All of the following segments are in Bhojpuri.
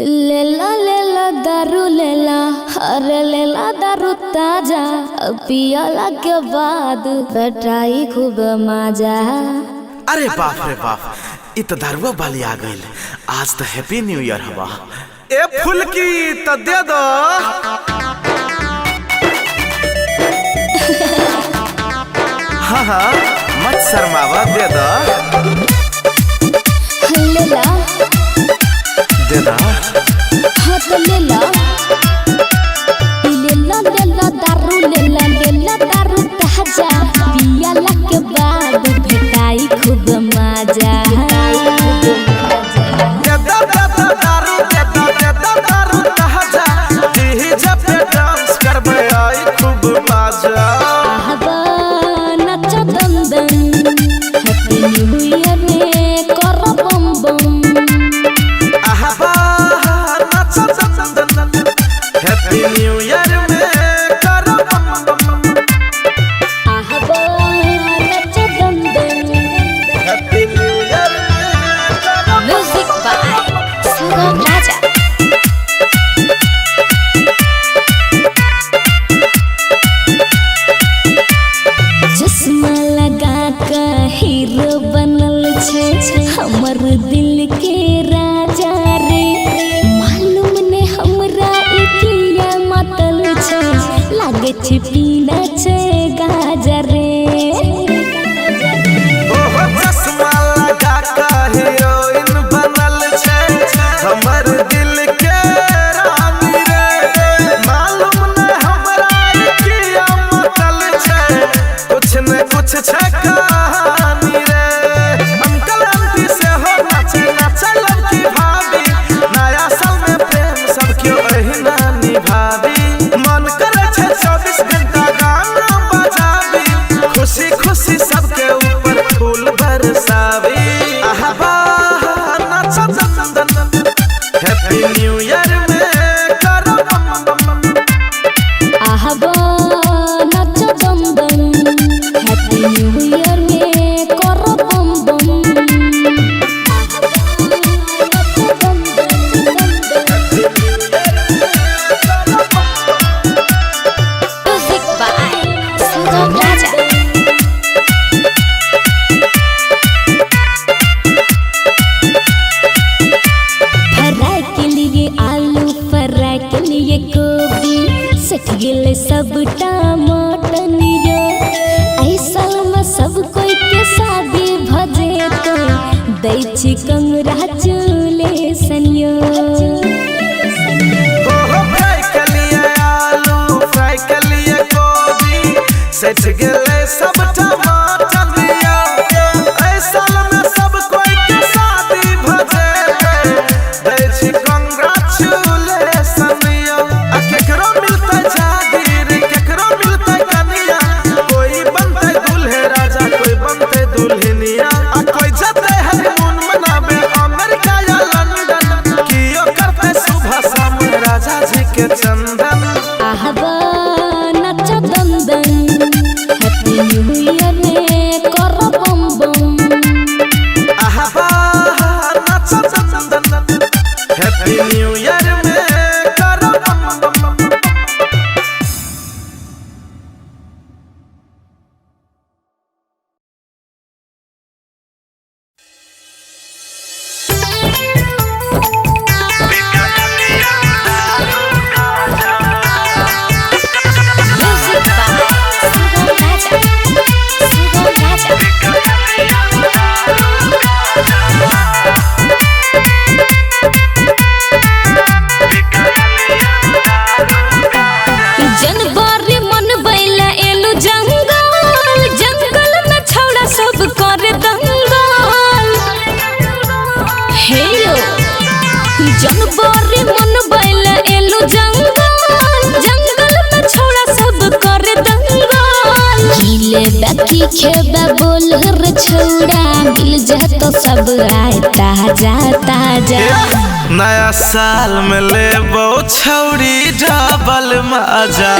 लेला दारू लेला, अरे लेला दारू ताजा, पियला के बाद बेटाई खूब मजा। अरे बाप रे बाप, इ तो दारुआ वाली आ गइल। आज तो हैप्पी न्यू ईयर हवा। ए फुलकी तो दे दो। हाँ हाँ मत शर्मावा, दे दो। लेला दे दो। हाँ तो लेला लेला दारू लेला दारू ताजा, पियला के बाद बेटाई खूब मजा। हीरो बनल छे हमर दिल के राजा रे, मालूम ने हमरा इकिया मतल छे, लागे छे पीना छे गाजर रे। ओहो चश्मा लगा के हीरोइन बनल छे हमर दिल के रानी रे, मालूम ने हमरा इकिया मतल छे, कुछ न कुछ छे खुशी सबके ऊपर फूल बरसावी। हैप्पी न्यू ईयर में करो बम बम। आहबा नच बम बम, हैप्पी न्यू ईयर में करो बम बम। म्यूजिक बाय सुगम राजा। सब टमाटर ऐसा में सब कोई के शादी भजे तो दै छी कंग्रेचुलेशन यो। फ्राई के लिए आलू, फ्राई के लिए गोभी, सच गेले सब टमाटर दिया। ऐसा में सब कोई के शादी भजे दै छी कंग्रेचुलेशन यो। आ केकरो मिलते चंदन। आहबा नच दंदन, हैप्पी न्यू ईयर में करो बम बम। आहबा नच दंदन, हैप्पी न्यू ईयर में करो बम बम। जनवरी मन बैल एलु जंगल, जंगल में छोड़ा सब कर दंगल। हिले बाकी खेबा बोल रे छोड़ा, मिल जा तो सब आए ताजा ताजा। नया साल में लेबो छौरी डबल मजा,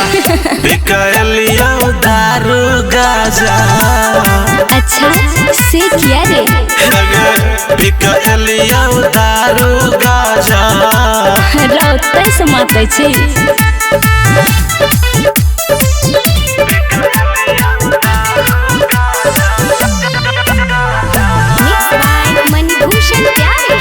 बिकलियो दारू गाजा। अच्छा से क्या रे? बिकलियो दारू गाजा। तैसे माते छी मिक्स बाय मणिभूषण प्यारे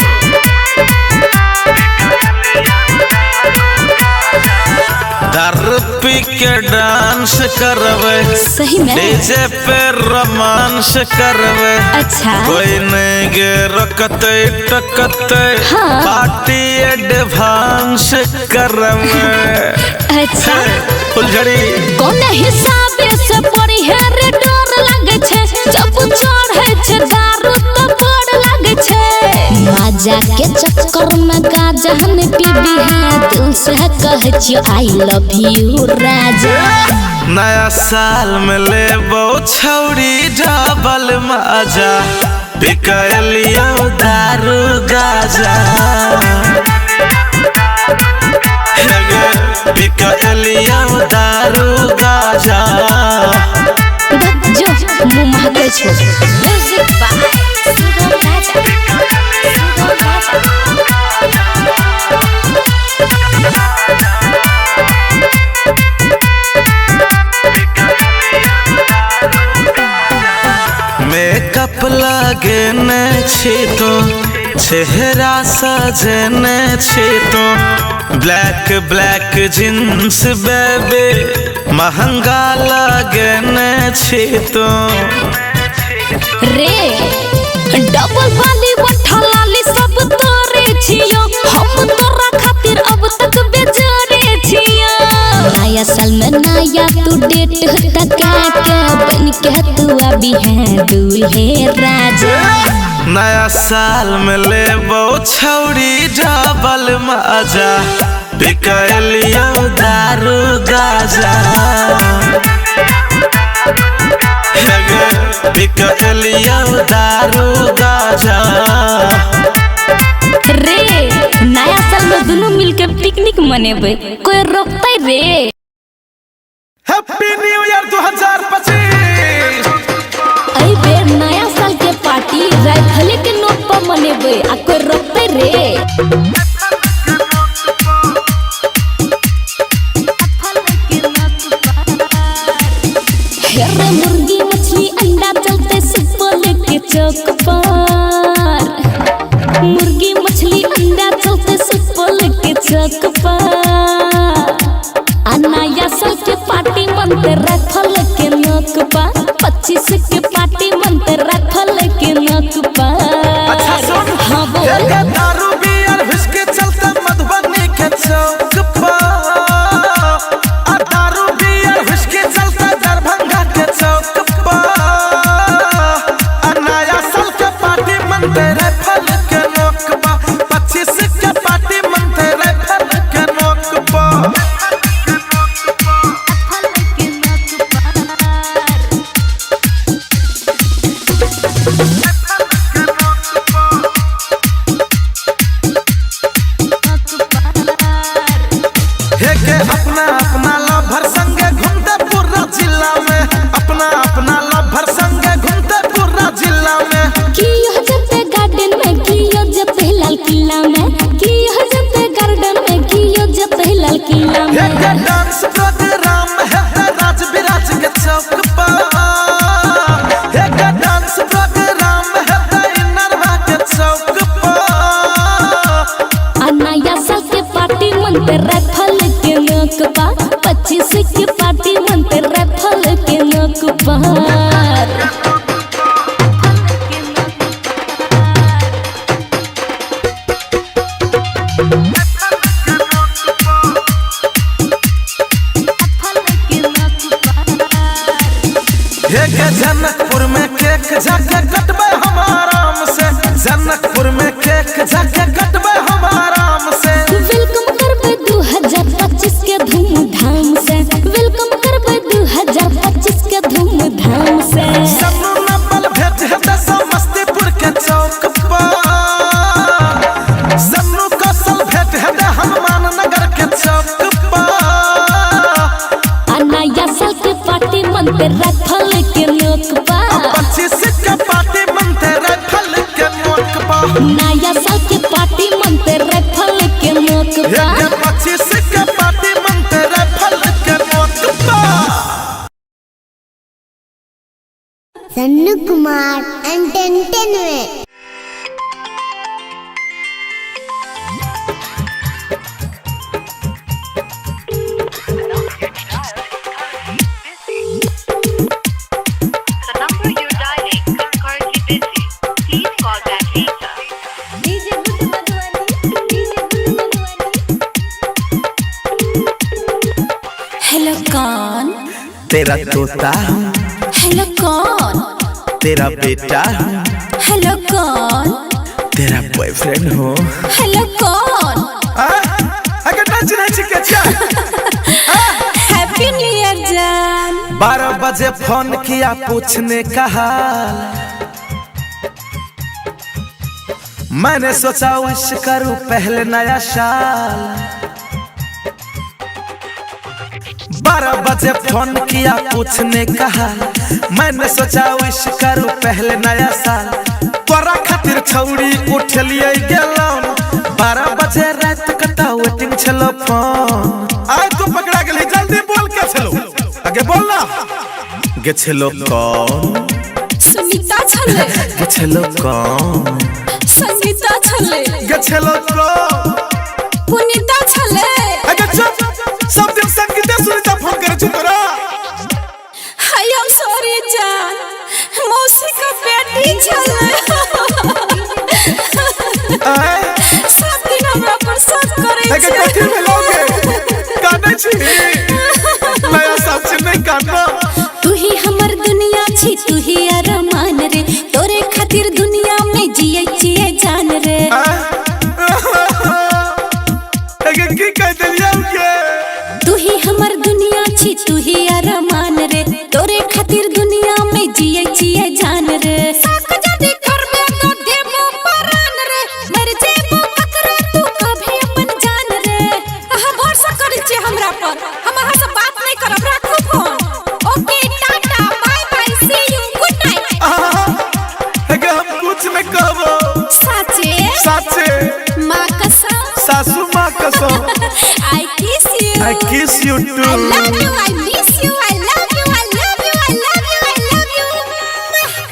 दारू पी के डांस करवे सही में डीजे पे रोमांस करवे अच्छा कोई नहीं गे रकते टकते हाँ। पार्टी एडवांस करवे अच्छा फुलझड़ी कोन हिसाबे से पड़ी है रे डर लागे छे जब चढ़े छे दारू तो बड़ लागे छे मजा के चक्कर में गाजा हम पीबी है दिल से कहे छियो आई लव यू राजा नया साल में लेबो छौड़ी डबल मजा बिकलियो दारू गाजा बिकलियो दारू गाजा जो मुंह महके छो music by Sugam Raja Sugam Raja makeup लगेने छी तो चेहरा सजने छी तो ब्लैक ब्लैक जींस बेबी महंगा लगेने छी तो रे डबल वाली वठा लाली सब तोरे छियो हम तोरा खातिर अब तक बेजारे छियो नया साल में नया तू डेट टका के बन के तू अभी है दूल्हे राजा नया साल में लेबो छौड़ी डबल मजा बिकलियो दारू गाजा बिकलियो दारू गाजा रे नया साल में दोनों मिलके पिकनिक मनेबे कोई रोकते रे हैप्पी न्यू ईयर 2025 आई बेर नया साल के पार्टी राइफल के नोट पर मनेबे आ कोई रोकते रे हेरे मुर्गी मछली अंडा चलते सुपल के चौक पर मुर्गी मछली अंडा चलते सुपल के चौक पर आ नया साल के पार्टी मनते राइफल के नोक पर 25 के पार्टी मनते राइफल के नोक पर अच्छा सुन हाँ बोल दारू बियर विस्की चलता मधुबनी के चौक पर आ दारू बियर विस्की चलता दरभंगा के चौक पर आ नया साल के पार्टी मनते राइफल के नोक पर 25 के पार्टी मनते राइफल के नोक पर अपना अपना लवर संगे घूमते पूरा जिला में अपना अपना लवर संगे घूमते पूरा जिला में कियो जते गार्डन में कियो जते लाल किला में कियो जते गार्डन में कियो जते लाल किला में एक डांस प्रोग्राम है राज विराज के चौक पर एक डांस प्रोग्राम है नरवा के चौक पर आ नया साल के पार्टी मनते राइफल के नोक पर 25 के पार्टी मनते राइफल के नोक पर जनकपुर में केक जाके कटबे हम आराम से जनकपुर में केक जाके कटबे हम आराम से वेलकम करबे 2025 के धूमधाम से वेलकम करबे 2025 के धूमधाम से सन्नू नवल भेट है समस्तीपुर के चौक पर सन्नू कौशल भेट है हनुमान नगर के चौक पर आ नया साल के पार्टी मनते राइफल के नोक पर 25 के पार्टी कुमार एंटरटेनमेंट। हेलो कौन? तेरा तोता हूँ, हेलो कौन? तेरा बेटा हूँ, हेलो कौन? तेरा बॉयफ्रेंड हूँ। हेलो कौन? अगर नाच के क्या? हैप्पी न्यू ईयर जान। 12 बजे फोन किया पूछने का हाल, मैंने सोचा विश करूँ पहले नया साल। 12 बजे फोन किया पूछने का हाल, मैंने सोचा विश करूँ पहले नया साल। तोरा खातिर छौड़ी उठ लिए गेलौं, 12 बजे रात कटा वेटिंग छलो फोन। आय तू पकड़ा गेली, जल्दी बोल के छलो, आगे बोल ना। गे छलो कौन? सुनीता छले। गे छलो कौन? संगीता छले। गे छलो कौन? पुनीता छले। आगे चुप, सब दिन संगीता सुनीता फोन करे चुप करा। आई एम सॉरी जान, मौसी का बेटी छले। सब दिन हमरा पर शक करे आगे छै। कथी भेलोगे? काने छी? नया साल से नहीं काटना। तू ही हमर दुनिया छी, तू ही अरमान रे, तोरे खातिर दुनिया में जिए जिए जान रे। आगे की कह दिया उनके? तू ही हमर दुनिया छी, तू ही अरमान रे, तोरे खातिर दुनिया में जिए जिए जान रे। साक जदी करबे तो देबो परान रे, मर जेबो ककरा तू कभी अपन जान रे। अहाँ भरोसा करै छी हमरा पर, हम अहाँ से बात नहीं करब, राखू phone. Okay tata bye bye see you good night. आगे हम कुछ नहीं कहबो। साचे साचे माँ कसम, सासू माँ कसम। I kiss you. I kiss you too. I love you, I miss you, I love you, I love you, I love you, I love you.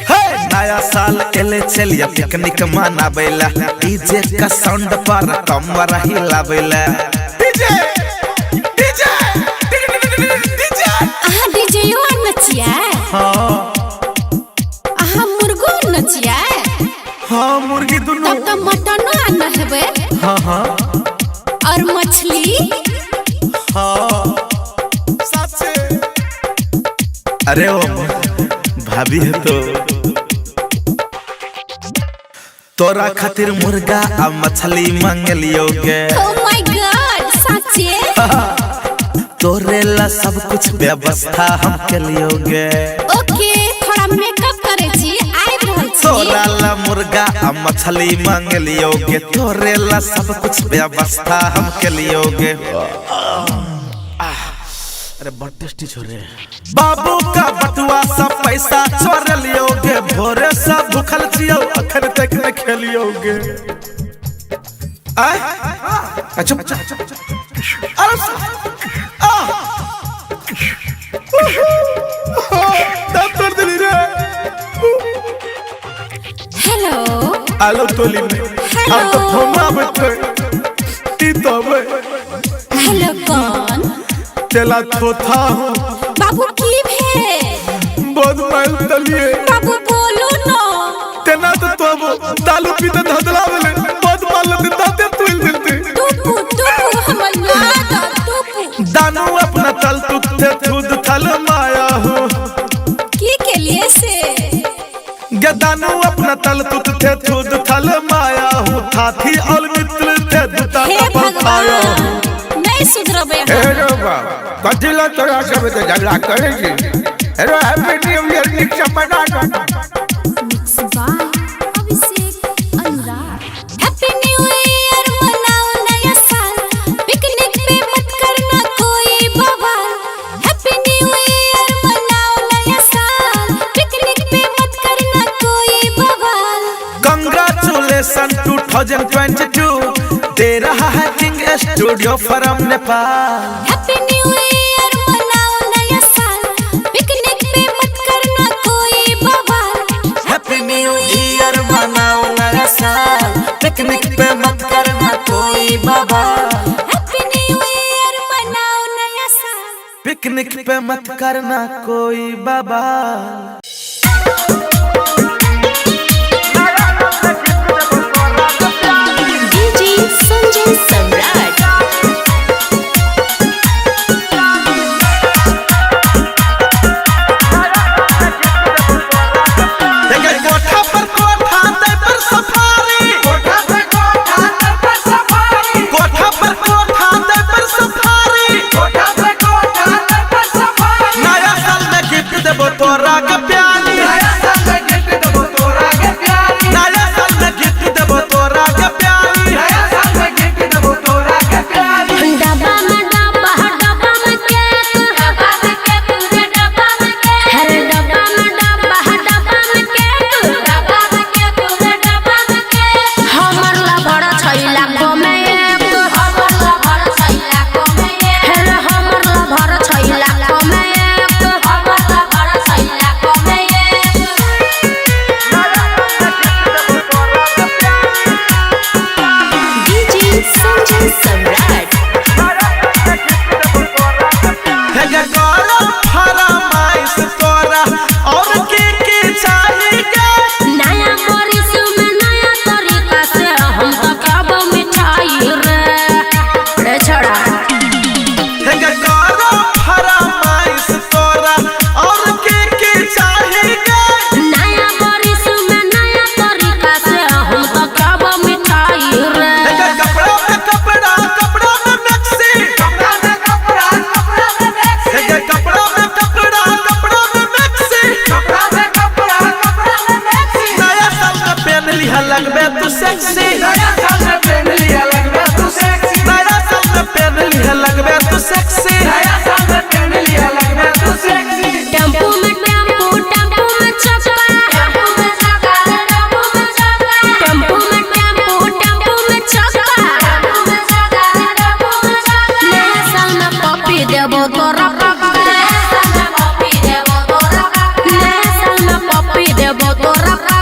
Hey! नया साल एले चलिया पिकनिक मनाबेला, डीजे का साउंड पर कमर हिलाबेला। डीजे डीजे डीजे आहा डीजे यो नचिया। हाँ आहा मुर्गो नचिया। हाँ मुर्गी दोनों। तब तो मटन आना हेबे। हाँ हाँ और मछली। हाँ साचे। अरे ओ भाभी है तो तोरा खातिर मुर्गा आ मछली मांग लियोगे। Oh my God, साचे। तोरे ला सब कुछ व्यवस्था हम के लियोगे। ओके थोड़ा मेकअप करे छी, आइ रहल छी। तोरा ला मुर्गा आ मछली मांग लियोगे, तोरे ला सब कुछ व्यवस्था हम के लियोगे। अरे बहुत टेस्टी छोरे। बाबू का बटुआ सब पैसा चोर लियोगे, भोरे सब भूखल छियो अखन तक न खेलियोगे। आय चुप डॉक्टर दिली रे। हेलो आलो तोली में हम तो फोनमा बैठे ती तो बे। हेलो कौन? चला थोथा हूँ बाबू की भे? बहुत माइल तलिए। बाबू बोलो ना। तेना तो दालू पीते धदला वाले बहुत माल लेते दाते तुल देते। टुपू टुपू हमर लागा टुपू। दानू अपना तल तुते खुद थल माया हो। की के लिए से? गे दानू अपना तल तुते खुद थल माया हो, थाथी और मित्र थे दुता हे का बखाया हो। भगवान नहीं सुधरबे। हेलो बाबा, कथिला तोरा सब तो झगड़ा करे छी। हेलो हैप्पी न्यू ईयर निक से मना ना। Abhishek Anurag. Happy new year मनाओ नया साल, पिकनिक पे मत करना कोई बवाल। हैप्पी न्यू ईयर मनाओ नया साल, पिकनिक पे मत करना कोई बवाल। Congratulations 2022, दे रहा है king studio from Nepal. Happy new year मनाओ नया साल, पिकनिक पे मत करना कोई बवाल। न्यू ईयर मनाओ नया साल, पिकनिक पे मत करना कोई बवाल। हैप्पी न्यू ईयर मनाओ नया साल, पिकनिक पे मत करना कोई बवाल। डीजे संजय सम्राट। लगबे तू सेक्सी, नया साल में पहन लिया लगबे तू सेक्सी, नया साल में पहन लिया लगबे तू सेक्सी, नया साल में पहन लिया लगबे तू सेक्सी। टेम्पो में टेम्पो, टेम्पो में चक्का, टेम्पो में चक्का, टेम्पो में चक्का, टेम्पो में टेम्पो, टेम्पो में चक्का, टेम्पो में चक्का, टेम्पो में चक्का। नया साल में पप्पी देबो तोरा पक्का, नया साल में पप्पी देबो तोरा पक्का, नया साल में पप्पी देबो तोरा पक्का।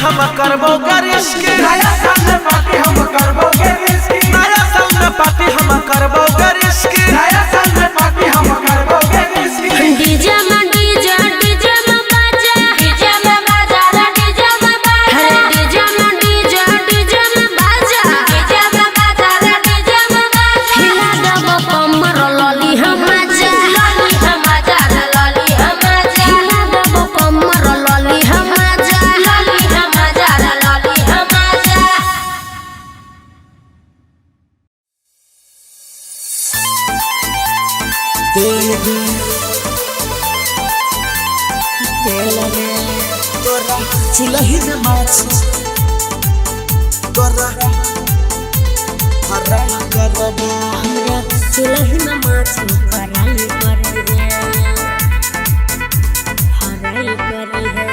हम करबो गरिश्की, नया साल में पार्टी हम करबो गरिश्की, नया साल में पार्टी हम करबो गरिश्की, नया साल में पार्टी हम करबो गरिश्की। डीजे में डीजे, डीजे में बाजा, डीजे में बाजा, डीजे में बाजा, डीजे में डीजे, डीजे में बाजा, डीजे में बाजा, डीजे में बाजा। हिला दबो कमर लॉली हम आजा, लॉली हम आजा, लॉली हम आजा। हिला दबो कमर लॉली हम आजा, लॉली हम आजा, लॉली हम आजा। तोरा चुलही में माछ तोरा हराई करबो, हमरा चुलही में माछ हराई करे रे, हराई करे है।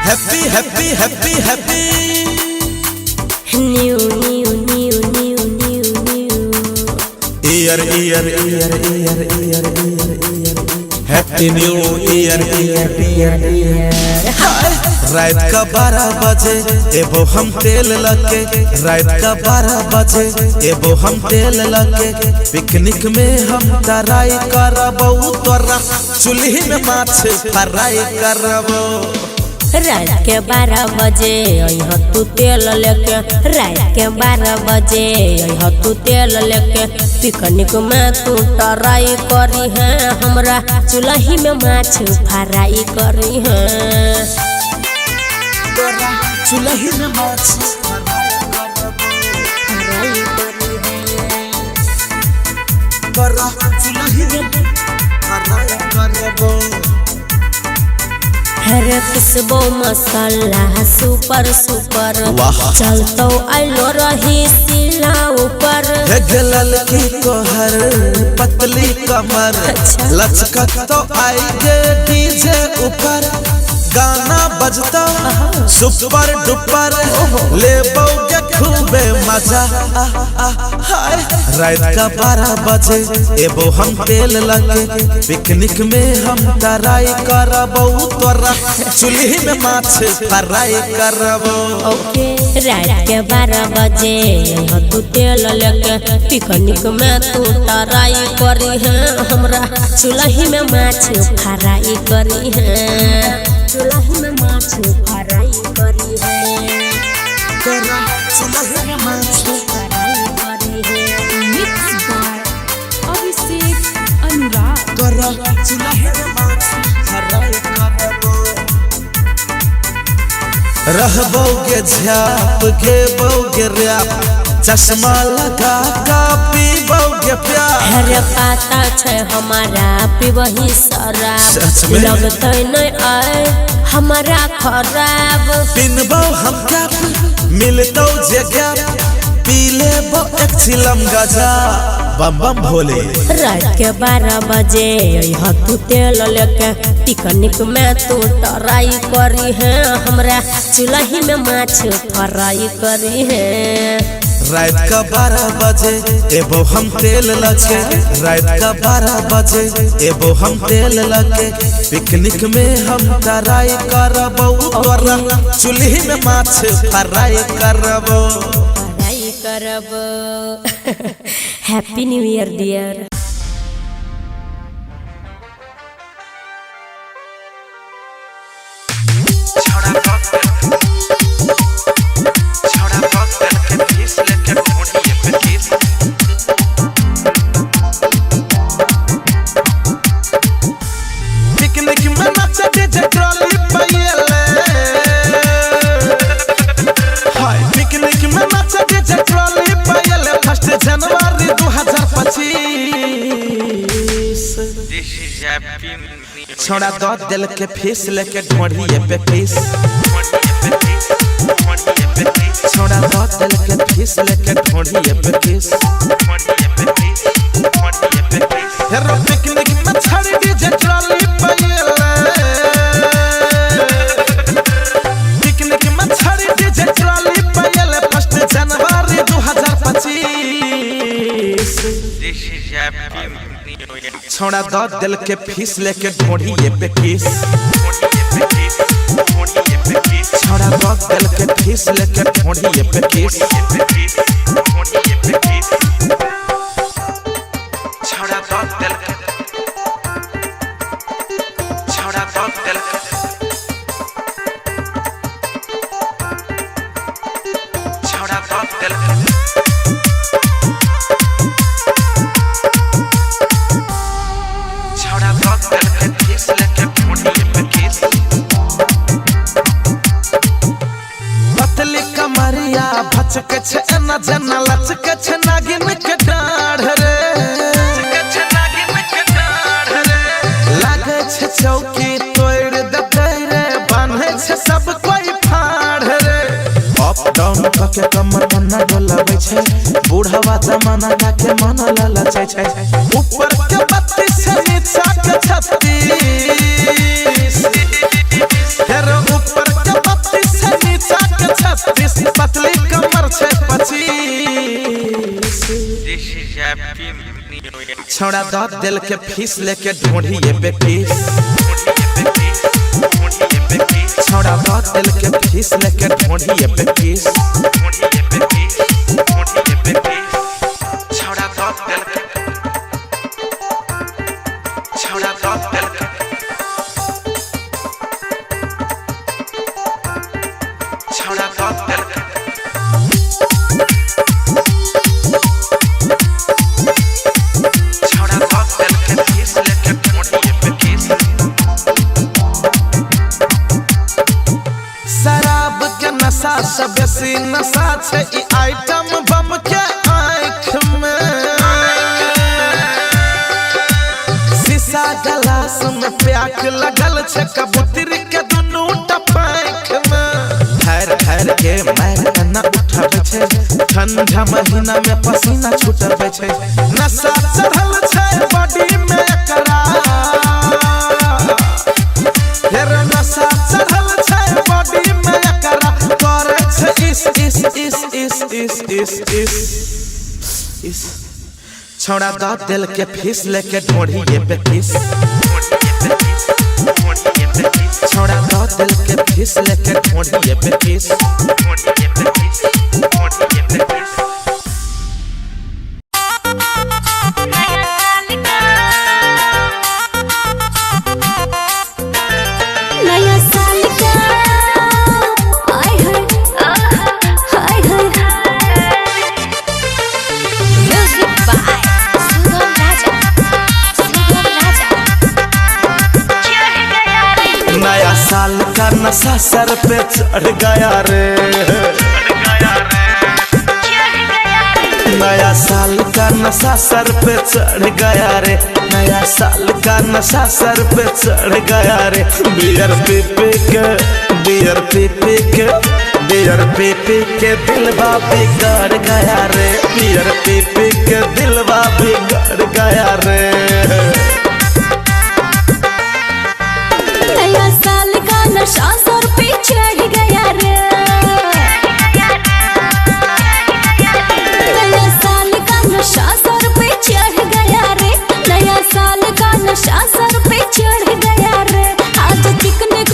Happy happy happy happy new new new new new new year year year year year year happy new year year year year. रात का 12 बजे एबो हम तेल लगे, रात का 12 बजे एबो हम तेल लगे, पिकनिक में हम तराई करबो, तोरा चुल्ही में माछ फ्राई करबो। रात के 12 बजे अइह तू तेल लेके, रात के 12 बजे अइह तू तेल लेके, पिकनिक में तू टराई करी है, हमरा चुलही में माछ फ्राई करी है, चुलही में माछ फ्राई करी है, चुलही में फ्राई करबो। हरे पिसबो मसाला सुपर सुपर, चलतो आइलो रही सिला ऊपर, गलल की कोहर पतली कमर, लचकत तो आएगे डीजे ऊपर, गाना बजता सुपर डुपर, ले बोगे खूबे मजा रात का 12 बजे एबो हम तेल लगे, पिकनिक में हम टराई करबो, तोरा चुल्ही में माछ फ्राई करबो। ओके रात के 12 बजे तू तेल लेके, पिकनिक में तू टराई करी है, हमरा चुल्ही में माछ फ्राई करी है, चुल्ही में माछ फ्राई करी है, चुल्ही में माछ फ्राई करी है। Mix by Abhishek Anurag. चुल्ही में माछ फ्राई करबो। रहबोगे झाप घेबोगे रैप, चश्मा लगा का पीबोगे प्यार, हरे पाता छे हमारा पीबही शराब, सच में? लगते नहीं आए हमारा खराब, पिनबो हम कैप मिलतो जे गैप, पी लेबो एक चिलम गजा बम बम भोले। रात के 12 बजे अइह तू तेल लेके, पिकनिक में तू टराई करी है, हमरा चुल्ही में माछ फ्राई करी है, रात का 12 बजे एबो हम तेल लगे, रात का 12 बजे एबो हम तेल लगे, पिकनिक में हम टराई करबो, तोरा चुल्ही में माछ फ्राई करबो, फ्राई करबो। Happy new year dear. Picnic में नाच डीजे ट्रॉली पायले, हाय पिकनिक में नाच डीजे ट्रॉली पायले, 1 जनवरी 2025। छोड़ा दो दिल के फीस लेके ढोढ़िए पे फीस, छोड़ा दो दिल के फीस लेके ढोढ़िए पे फीस, हेरो पिकनिक में छड़ी डीजे ट्रॉली पायले, पिकनिक में छड़ी डीजे ट्रॉली पायले, 1 जनवरी 2025। छोड़ा दो दिल के फीस लेके ढोढ़िए पे फीस, छोड़ा दो दिल के फीस लेके ढोढ़िए पे फीस, छोड़ा दो दिल के, छोड़ा दो दिल के, छोड़ा दो दिल के, छोड़ा दो दिल के फीस लेके ढोढ़िए पे फीस, पतली कमरिया भचके छे न जना लचके छे नागिन के डाढ़ रे, लागे छे चौकी तोड़ देते रे, बांधे छे सब कोई फाड़ रे, अप डाउन के कमर मना डोलावे छे, बूढ़वा जमाना का के मन ललचे छे, ऊपर के 32 से नीचा के 36, हेरो ऊपर के 32 से नीचा के 36, पतली कमर छे 25। छोड़ा दो दिल के फीस लेके ढोढ़िए पे फीस, छोड़ा दो दिल के फीस लेके ढोढ़िए पे फीस, छोड़ा दो दिल के, छोड़ा दो दिल के, से बेसी नशा छे ई आइटम बम के आँख में। शीशा गिलास में प्याक लगल छे कबूतर के दुनू टपाख में। ठहर ठहर के मैर न उठाबै छे ठंडा महीना में पसीना छूटबै छे। नशा चढ़ल छे बॉडी में एकरा हेर नशा चढ़ल छे बॉडी में एकरा करे छे इस छौड़ा द दिल के फीस लेके ढोढ़िए पे किस। छौड़ा द दिल के फीस लेके ढोढ़िए पे किस। साल का नशा सर पे चढ़ गया रे। नया साल का नशा सर पे चढ़ गया रे। नया साल का नशा सर पे चढ़ गया रे। बियर पी पी के दिलवा बिगड़ गया रे। बियर पी पी के दिलवा बिगड़ गया रे। नशा सर पे चढ़ गया रे। नया साल का नशा सर पे चढ़ गया रे। नया साल का नशा सर पे चढ़ गया रे। आज पिकनिक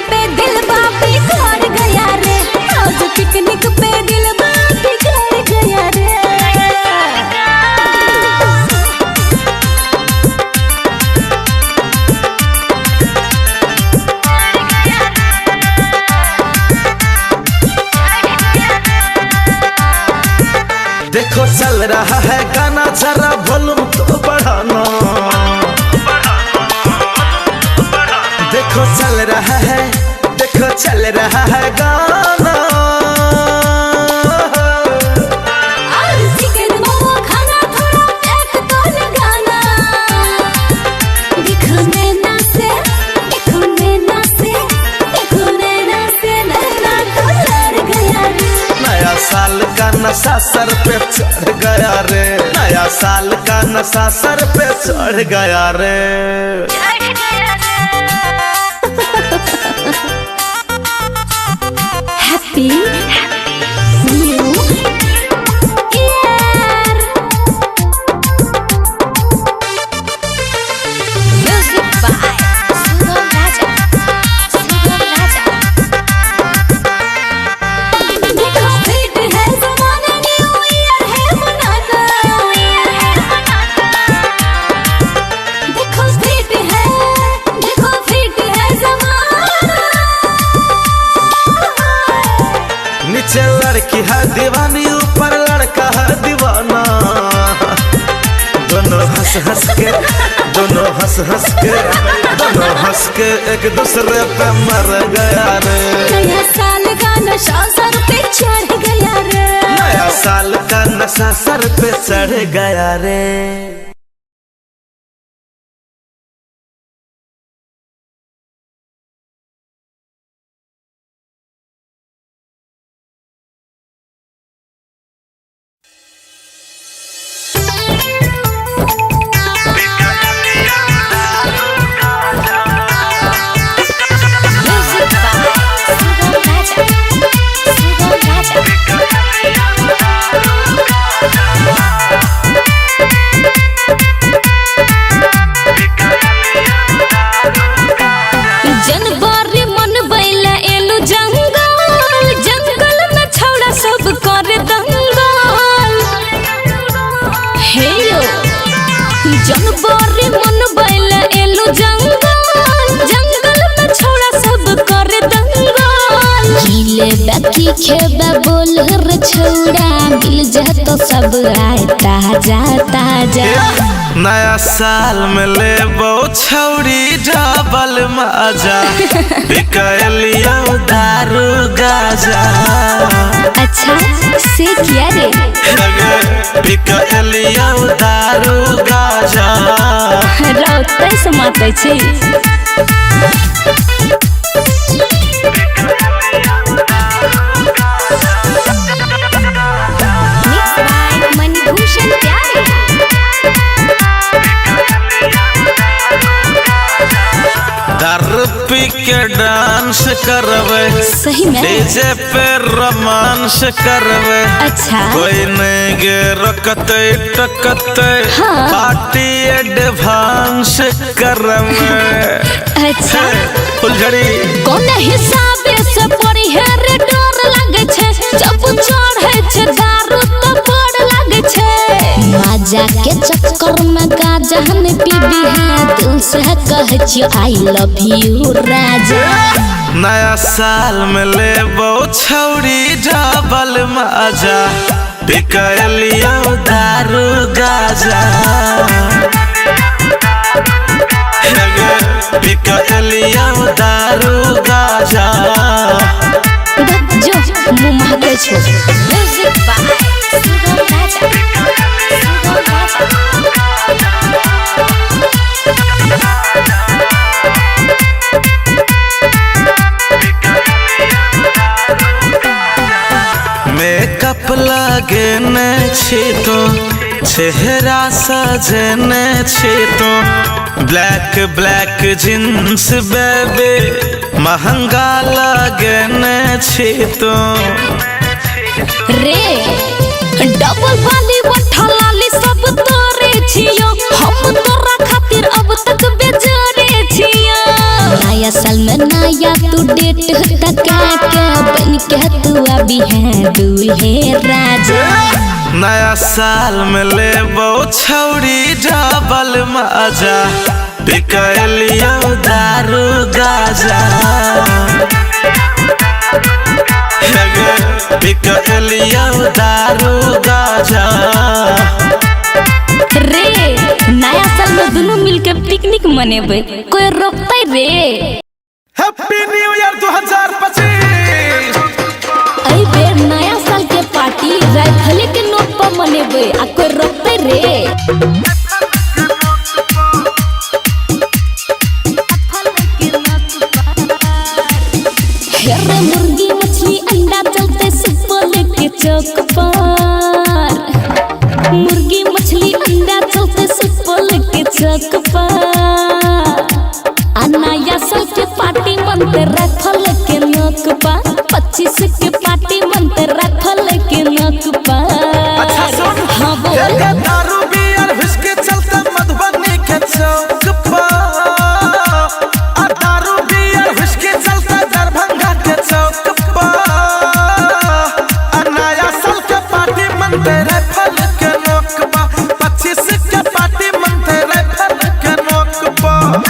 पे दिलवा बिगड़ गया रे। आज पिकनिक पे दिलवा बिगड़ गया रे। देखो चल रहा है गाना जरा वॉल्यूम तो बढ़ाना। देखो चल रहा है गाना। चिकन मोमो खाना थोड़ा एक तो लगाना। देखो नैना से नैना तो लड़ गया रे। नया साल का नशा सर पे चढ़ गया रे। नया साल का नशा सर पे चढ़ गया रे। Happy new year. Music by Sugam Raja. देखो फिट है जमाना न्यू ईयर है मनाना। देखो फिट है जमाना। नीचे लड़की है दीवानी ऊपर लड़का है दीवाना। दोनों हंस के एक दूसरे पे मर गया रे। नया साल का नशा सर पे चढ़ गया रे। नया साल का नशा सर पे चढ़ गया रे। म्यूजिक बाय सुगम राजा। जनवरी मन बैला एलू जंगल में छौड़ा सब कर दंगल। हे यो जनवरी मन बैला एलू जंगल में छौड़ा सब कर दंगल। हिले बाकी खेबा बोल रे छौड़ा मिल जा तो सब आए ताजा। नया साल में ले छौरी डबल मजा बिकलिया दारू गाजा अच्छा से किया रे बिकलिया दारू गाजा रौते समाते छै मिक्स बाय मणिभूषण प्यारे दारू पी के डांस करवे सही में डीजे पे रोमांस करवे अच्छा कोई नहीं गे रकते टकते हाँ। पार्टी एडवांस करवे अच्छा फुलझड़ी कोन हिसाबे से पड़ी है रे डर लागे छे जब चढ़े छे दारू तो बड़ लागे छे मजा के चक्कर में गाजा हम पीबी है दिल से कह छियो आई लव यू राजा नया साल में ले छौरी डबल मजा बिकलिया दारू गाजा बिकलिया दारू गाजा जो मुंह महके छो music by Sugam Raja makeup लगेने छी तो चेहरा सजने छी तो ब्लैक ब्लैक जींस बेबी महंगा लगेने छी तो रे डबल वाली वठा लाली सब तोरे छियो हम तोरा खातिर अब तक बेजोरे छियो नया साल में नया तू डेट तका के बन के तू अभी है दूल्हे राजा नया साल में ले छौरी डबल मजा बिकलिया दारू गाजा बिकलिया दारू गाजा रे नया साल में दोनों मिलके पिकनिक मनेबे कोई रोकते रे हैप्पी न्यू ईयर 2025 आई बेर नया साल के पार्टी राइफल के नोट पर मनेबे आ कोई रोकते रे हेरे मुर्गी मछली अंडा चलते सुपल के चौक पर मुर्गी मछली अंडा चलते सुपल के चौक पर नया साल के पार्टी मनते राइफल के नोक पर 25 के पार्टी मनते राइफल के नोक पर अच्छा सुन हाँ बोल ये दारू बियर विस्की चलते मधुबनी के चौक पर आ दारू बियर विस्की चलते दरभंगा के चौक पर आ नया साल के पार्टी मनते राइफल के नोक पर 25 के पार्टी मनते राइफल के नोक पर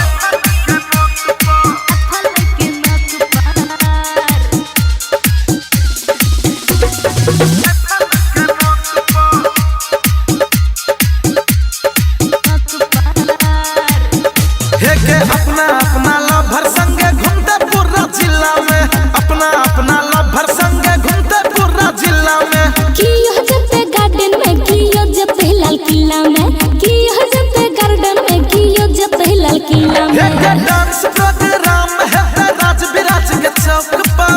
के अपना अपना लवर संगे घूमते पूरा जिला में अपना अपना लवर संगे घूमते पूरा जिला में कियो जते गार्डन में कियो जते लाल किला में कियो जते गार्डन में कियो जते लाल किला में के डांस प्रोग्राम है राज विराज के चौक पर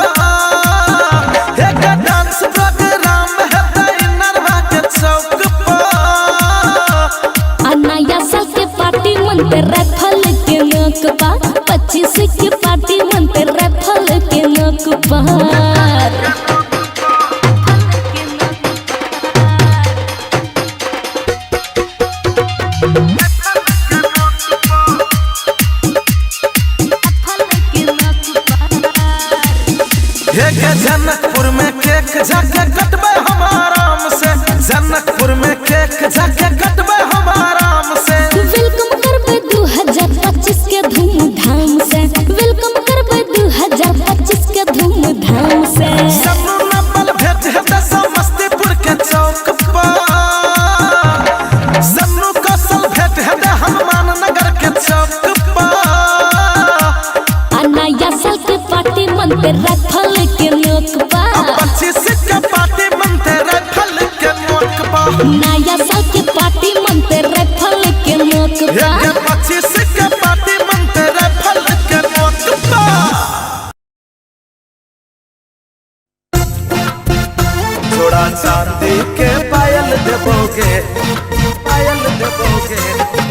के डांस प्रोग्राम है इनरवा के चौक पर नया साल के पार्टी मनते राइफल के नोक पर 25 के पार्टी मनते राइफल के नोक पर के जनकपुर में केक जाके कटबे हम आराम से जनकपुर में केक जाके कटबे हम आराम से वेलकम करबे 2025 के धूमधाम से वेलकम करबे 2025 के धूमधाम से सन्नू नंबल भेट है समस्तीपुर के चौक पर सन्नू कौशल भेट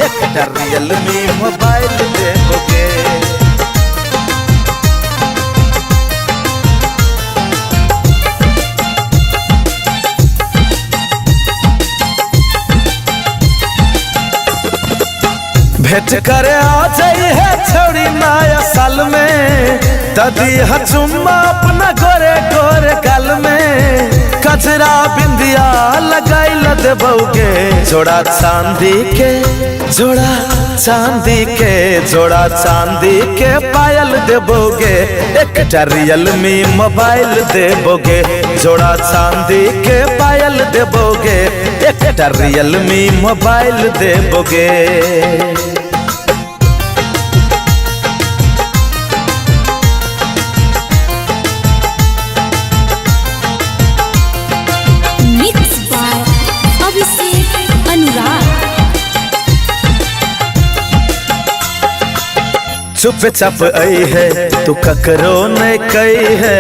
एक रियलमी मोबाइल देबोगे। भेंट करे आ जाई है छोड़ी नया साल में, ददी चुम्मा अपना गोरे गोरे गाल में, कजरा बिंदिया लगाई ल देबोगे। जोड़ा चांदी के जोड़ा चांदी के जोड़ा चांदी के पायल देबोगे। एक रियलमी मोबाइल देबोगे। जोड़ा चांदी के पायल देबोगे। एक रियलमी मोबाइल देबोगे। चुप चाप आई है तू ककरो नहीं कही है,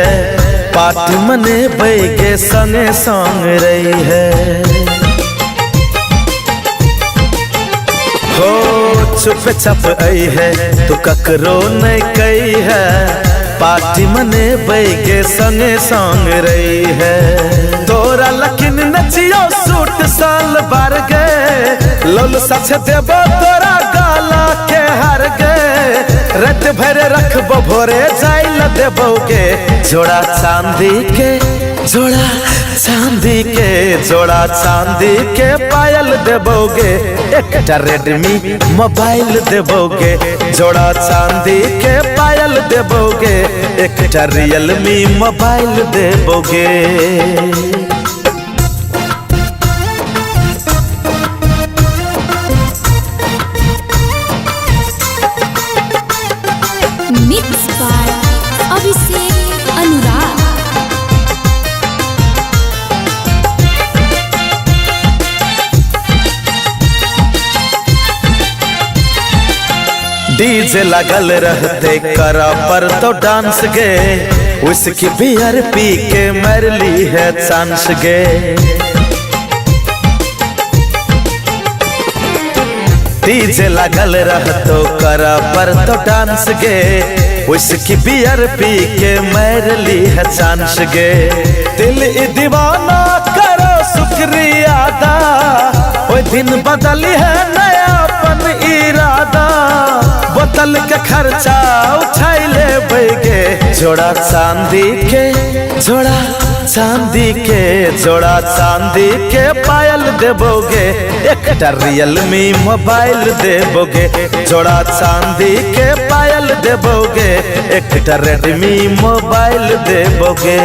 पार्टी मने बैगे संगे संग रही है। हो चुप चाप आई है तू ककरो नहीं कही है, पार्टी मने बैगे संगे संग रही है। तोरा लकिन नचियो सूट साल बार गए, लोल सच देबो तोरा गाला के हार गए। रत भर रखबो भोरे जाइल देबोगे। जोड़ा चांदी के जोड़ा चांदी के जोड़ा चांदी के पायल देबोगे। एक रेडमी मोबाइल देबोगे। जोड़ा चांदी के पायल देबोगे। एक रियलमी मोबाइल देबोगे। Mix by Abhishek Anurag. DJ लगल रहते करा पर तो डांस गे, उसकी बियर पी के मर ली है चांस गे। डीजे लगल रहतो करा पर तो डांस गे, उसकी बियर पी के मर ली है चांस गे। दिल दीवाना करो शुक्रिया दा, वो दिन बदली है नयापन इरादा। बोतल के खर्चा उठाई ले बैगे। जोड़ा चांदी के जोड़ा चांदी के जोड़ा चांदी के पायल देबोगे। एक रियलमी मोबाइल देबोगे। जोड़ा चांदी के पायल देबोगे। एक रेडमी मोबाइल देबोगे।